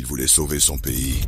voulait sauver son pays.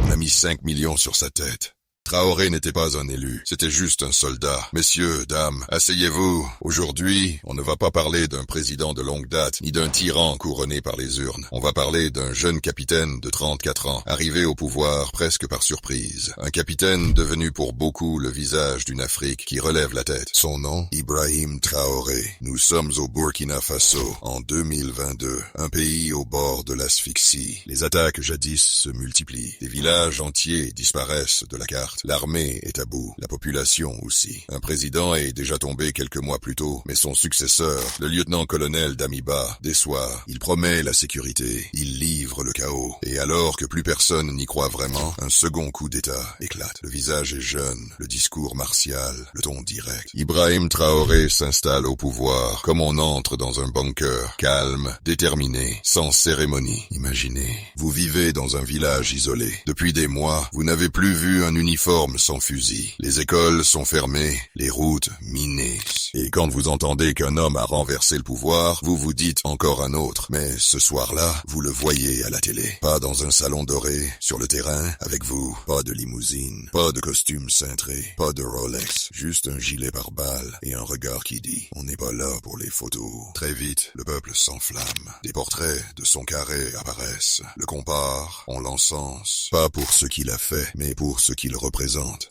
On a mis 5 millions sur sa tête. Traoré n'était pas un élu, c'était juste un soldat. Messieurs, dames, asseyez-vous. Aujourd'hui, on ne va pas parler d'un président de longue date, ni d'un tyran couronné par les urnes. On va parler d'un jeune capitaine de 34 ans, arrivé au pouvoir presque par surprise. Un capitaine devenu pour beaucoup le visage d'une Afrique qui relève la tête. Son nom, Ibrahim Traoré. Nous sommes au Burkina Faso, en 2022, un pays au bord de l'asphyxie. Les attaques jadis se multiplient. Des villages entiers disparaissent de la carte. L'armée est à bout, la population aussi. Un président est déjà tombé quelques mois plus tôt, mais son successeur, le lieutenant-colonel Damiba, déçoit. Il promet la sécurité, il livre le chaos. Et alors que plus personne n'y croit vraiment, un second coup d'État éclate. Le visage est jeune, le discours martial, le ton direct. Ibrahim Traoré s'installe au pouvoir, comme on entre dans un bunker, calme, déterminé, sans cérémonie. Imaginez, vous vivez dans un village isolé. Depuis des mois, vous n'avez plus vu un uniforme sans fusil. Les écoles sont fermées, les routes minées. Et quand vous entendez qu'un homme a renversé le pouvoir, vous vous dites encore un autre. Mais ce soir-là, vous le voyez à la télé. Pas dans un salon doré, sur le terrain, avec vous. Pas de limousine, pas de costume cintré, pas de Rolex. Juste un gilet pare-balles et un regard qui dit « On n'est pas là pour les photos ». Très vite, le peuple s'enflamme. Des portraits de son carré apparaissent. Le comparent, on l'encense. Pas pour ce qu'il a fait, mais pour ce qu'il représente.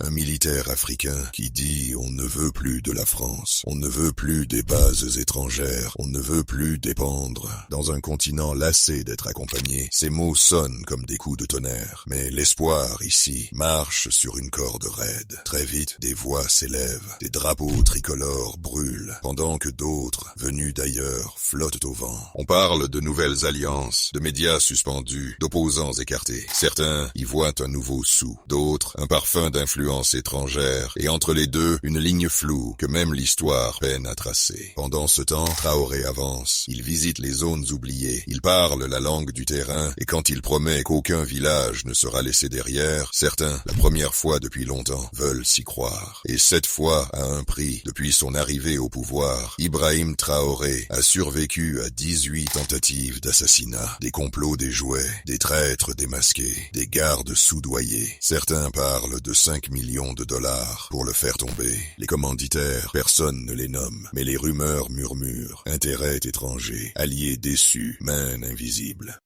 Un militaire africain qui dit « On ne veut plus de la France, on ne veut plus des bases étrangères, on ne veut plus dépendre ». Dans un continent lassé d'être accompagné, ces mots sonnent comme des coups de tonnerre. Mais l'espoir, ici, marche sur une corde raide. Très vite, des voix s'élèvent, des drapeaux tricolores brûlent, pendant que d'autres, venus d'ailleurs, flottent au vent. On parle de nouvelles alliances, de médias suspendus, d'opposants écartés. Certains y voient un nouveau sou, d'autres un parfum d'influence étrangère, et entre les deux, une ligne floue que même l'histoire peine à tracer. Pendant ce temps, Traoré avance, il visite les zones oubliées, il parle la langue du terrain, et quand il promet qu'aucun village ne sera laissé derrière, certains, la première fois depuis longtemps, veulent s'y croire. Et cette fois, à un prix, depuis son arrivée au pouvoir, Ibrahim Traoré a survécu à 18 tentatives d'assassinat, des complots déjoués, des traîtres démasqués, des gardes soudoyés. Certains parlent de 5 millions de dollars pour le faire tomber. Les commanditaires, personne ne les nomme, mais les rumeurs murmurent. Intérêts étrangers, alliés déçus, main invisible.